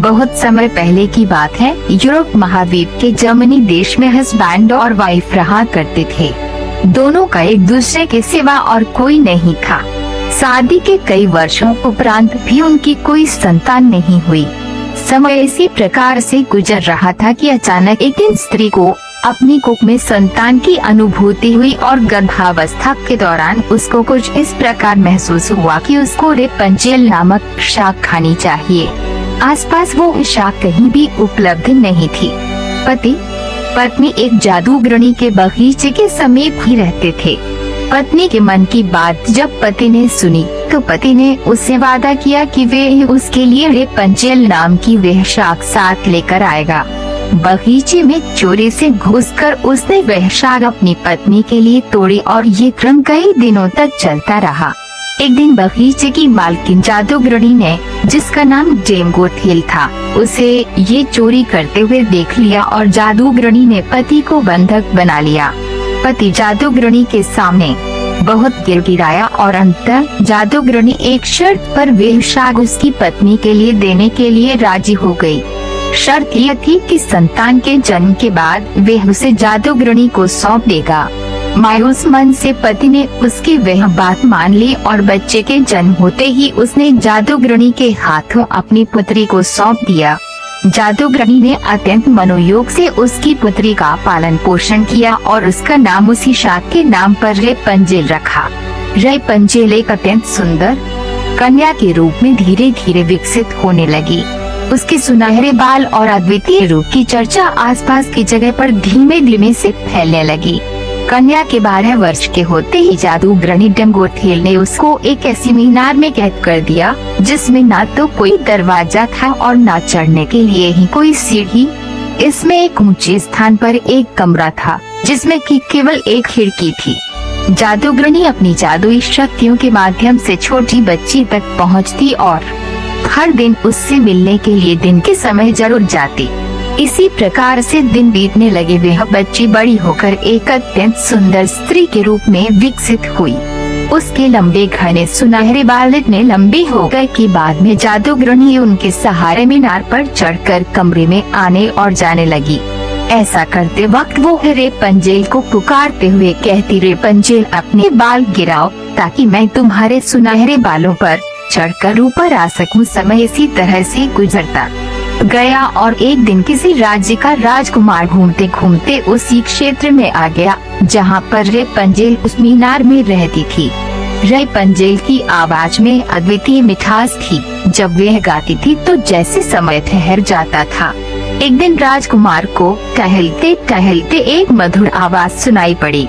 बहुत समय पहले की बात है। यूरोप महाद्वीप के जर्मनी देश में हस्बैंड और वाइफ रहा करते थे। दोनों का एक दूसरे के सिवा और कोई नहीं था। शादी के कई वर्षों उपरांत भी उनकी कोई संतान नहीं हुई। समय इसी प्रकार से गुजर रहा था कि अचानक एक दिन स्त्री को अपनी कोख में संतान की अनुभूति हुई और गर्भावस्था के दौरान उसको कुछ इस प्रकार महसूस हुआ कि उसको रेपंजेल नामक शाक खानी चाहिए। आसपास वो शाक कहीं भी उपलब्ध नहीं थी। पति पत्नी एक जादूगरनी के बगीचे के समीप ही रहते थे। पत्नी के मन की बात जब पति ने सुनी तो पति ने उससे वादा किया कि वे उसके लिए रेपंजेल नाम की वह शाक साथ लेकर आएगा। बगीचे में चोरी से घुसकर उसने वह शाक अपनी पत्नी के लिए तोड़ी और ये क्रम कई दिनों तक चलता रहा। एक दिन बगीचे की मालकिन जादूगरनी ने, जिसका नाम जेम गोथेल था, उसे ये चोरी करते हुए देख लिया और जादूगरनी ने पति को बंधक बना लिया। पति जादूगरनी के सामने बहुत गिड़गिड़ाया और अंततः जादूगरनी एक शर्त पर वह शाक उसकी पत्नी के लिए देने के लिए राजी हो गई। शर्त यह थी कि संतान के जन्म के बाद वह उसे जादूगरनी को सौंप देगा। मायूस मन से पति ने उसकी वह बात मान ली और बच्चे के जन्म होते ही उसने जादूगरनी के हाथों अपनी पुत्री को सौंप दिया। जादूगरनी ने अत्यंत मनोयोग से उसकी पुत्री का पालन पोषण किया और उसका नाम उसी शाक के नाम पर रेपंजेल रखा। रेपंजेल एक अत्यंत सुंदर कन्या के रूप में धीरे धीरे विकसित होने लगी। उसके सुनहरे बाल और अद्वितीय रूप की चर्चा आसपास की जगह पर धीमे धीमे से फैलने लगी। कन्या के 12 वर्ष के होते ही जादूगरनी डेमगोथेल ने उसको एक ऐसी मीनार में कैद कर दिया जिसमें ना तो कोई दरवाजा था और ना चढ़ने के लिए ही कोई सीढ़ी। इसमें एक ऊंचे स्थान पर एक कमरा था जिसमें की केवल एक खिड़की थी। जादूगरनी अपनी जादुई शक्तियों के माध्यम से छोटी बच्ची तक पहुंचती और हर दिन उससे मिलने के लिए दिन के समय जरूर जाती। इसी प्रकार से दिन बीतने लगे। वह बच्ची बड़ी होकर एक अत्यंत सुंदर स्त्री के रूप में विकसित हुई। उसके लंबे घने सुनहरे बाल इतने लंबे हो गए कि बाद में जादूगरनी उनके सहारे मीनार पर चढ़कर कमरे में आने और जाने लगी। ऐसा करते वक्त वो रेपंजेल को पुकारते हुए कहती, रेपंजेल अपने बाल गिराओ ताकि मैं तुम्हारे सुनहरे बालों पर चढ़कर ऊपर आ सकूं। समय इसी तरह से गुजरता गया और एक दिन किसी राज्य का राजकुमार घूमते घूमते उसी क्षेत्र में आ गया जहां पर रेपंजेल उस मीनार में रहती थी। रेपंजेल की आवाज में अद्वितीय मिठास थी। जब वह गाती थी तो जैसे समय ठहर जाता था। एक दिन राजकुमार को टहलते टहलते एक मधुर आवाज सुनाई पड़ी।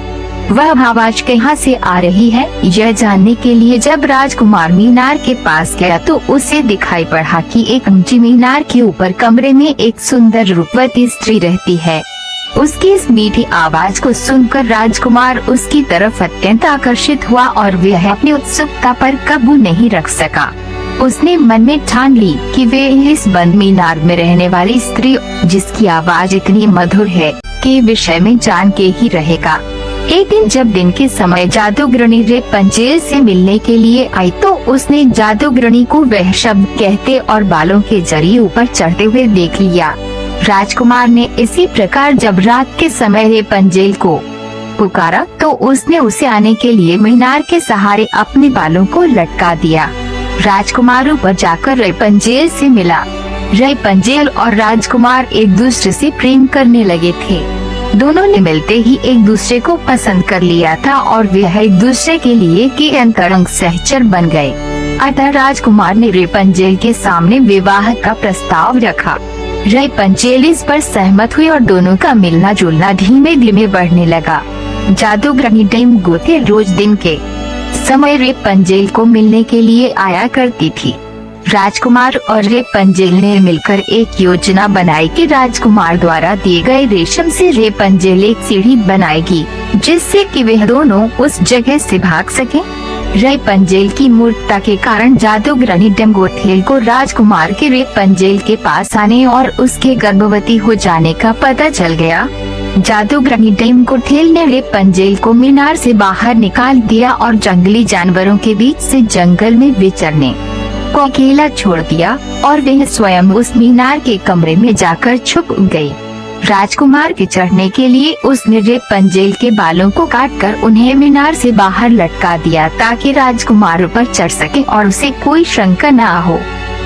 वह आवाज कहाँ से आ रही है यह जानने के लिए जब राजकुमार मीनार के पास गया तो उसे दिखाई पड़ा कि एक ऊंची मीनार के ऊपर कमरे में एक सुंदर रूपवती स्त्री रहती है। उसकी इस मीठी आवाज को सुनकर राजकुमार उसकी तरफ अत्यंत आकर्षित हुआ और वह अपनी उत्सुकता पर काबू नहीं रख सका। उसने मन में ठान ली कि वह इस बंद मीनार में रहने वाली स्त्री जिसकी आवाज इतनी मधुर है के विषय में जान के ही रहेगा। एक दिन जब दिन के समय जादूगरनी रेपंजेल से मिलने के लिए आई तो उसने जादूगरनी को वह शब्द कहते और बालों के जरिए ऊपर चढ़ते हुए देख लिया। राजकुमार ने इसी प्रकार जब रात के समय रेपंजेल को पुकारा तो उसने उसे आने के लिए मीनार के सहारे अपने बालों को लटका दिया। राजकुमार ऊपर जाकर रेपंजेल से मिला। रेपंजेल और राजकुमार एक दूसरे से प्रेम करने लगे थे। दोनों ने मिलते ही एक दूसरे को पसंद कर लिया था और वह एक दूसरे के लिए के अंतरंग सहचर बन गए। अतः राजकुमार ने रेपंजेल के सामने विवाह का प्रस्ताव रखा। रेपंजेल इस पर सहमत हुई और दोनों का मिलना जुलना धीमे धीमे बढ़ने लगा। जादूगरनी डेमगोथेल रोज दिन के समय रेपंजेल को मिलने के लिए आया करती थी। राजकुमार और रेपंजेल ने मिलकर एक योजना बनाई कि राजकुमार द्वारा दिए गए रेशम से रेपंजेल एक सीढ़ी बनाएगी जिससे कि वे दोनों उस जगह से भाग सकें। रेपंजेल की मूर्खता के कारण जादूगरनी डेमगोथेल को राजकुमार के रेपंजेल के पास आने और उसके गर्भवती हो जाने का पता चल गया। जादूगरनी डेमगोथेल ने रेपंजेल को मीनार से बाहर निकाल दिया और जंगली जानवरों के बीच से जंगल में विचरने को अकेला छोड़ दिया और वह स्वयं उस मीनार के कमरे में जाकर छुप गई। राजकुमार के चढ़ने के लिए उसने रेपंजेल के बालों को काटकर उन्हें मीनार से बाहर लटका दिया ताकि राजकुमार ऊपर चढ़ सके और उसे कोई शंका न हो।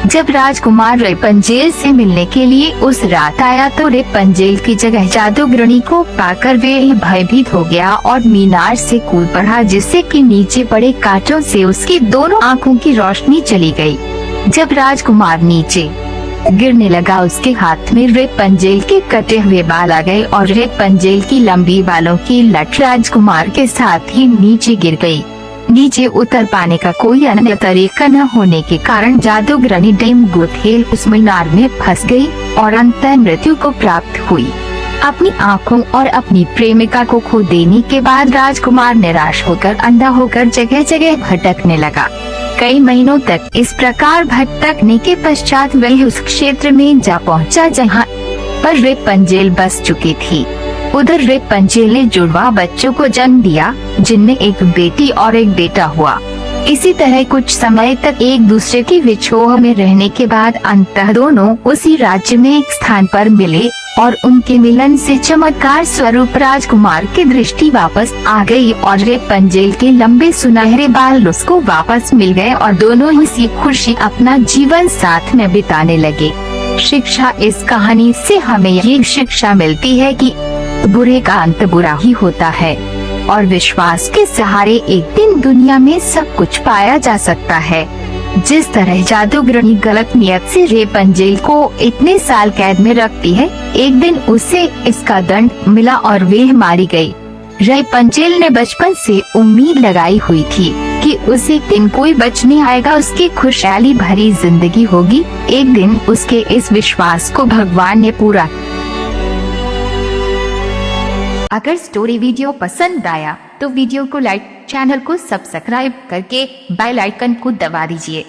जब राजकुमार रेपंजेल से मिलने के लिए उस रात आया तो रेपंजेल की जगह जादूगरनी को पाकर वह भयभीत हो गया और मीनार से कूद पड़ा, जिससे कि नीचे पड़े कांटों से उसकी दोनों आँखों की रोशनी चली गई। जब राजकुमार नीचे गिरने लगा उसके हाथ में रेपंजेल के कटे हुए बाल आ गए और रेपंजेल की लंबी बालों की लट राजकुमार के साथ ही नीचे गिर गई। नीचे उतर पाने का कोई अन्य तरीका न होने के कारण जादूगरनी डेमगुथेल उस मीनार में फंस गई और अंततः मृत्यु को प्राप्त हुई। अपनी आँखों और अपनी प्रेमिका को खो देने के बाद राजकुमार निराश होकर अंधा होकर जगह जगह भटकने लगा। कई महीनों तक इस प्रकार भटकने के पश्चात वह उस क्षेत्र में जा पहुंचा जहां पर रेपंजेल बस चुकी थी। उधर रेपंजेल ने जुड़वा बच्चों को जन्म दिया, जिनमें एक बेटी और एक बेटा हुआ। इसी तरह कुछ समय तक एक दूसरे की विछोह में रहने के बाद अंततः दोनों उसी राज्य में एक स्थान पर मिले और उनके मिलन से चमत्कार स्वरूप राजकुमार की दृष्टि वापस आ गई और रेपंजेल के लंबे सुनहरे बाल उसको वापस मिल गए और दोनों ही खुशी अपना जीवन साथ में बिताने लगे। शिक्षा: इस कहानी से हमें ये शिक्षा मिलती है कि बुरे का अंत बुरा ही होता है और विश्वास के सहारे एक दिन दुनिया में सब कुछ पाया जा सकता है। जिस तरह जादूगरनी गलत नियत से रेपंजेल को इतने साल कैद में रखती है, एक दिन उसे इसका दंड मिला और वह मारी गई। रेपंजेल ने बचपन से उम्मीद लगाई हुई थी कि उसे दिन कोई बचने आएगा, उसकी खुशहाली भरी जिंदगी होगी। एक दिन उसके इस विश्वास को भगवान ने पूरा। अगर स्टोरी वीडियो पसंद आया तो वीडियो को लाइक, चैनल को सब्सक्राइब करके बेल आइकन को दबा दीजिए।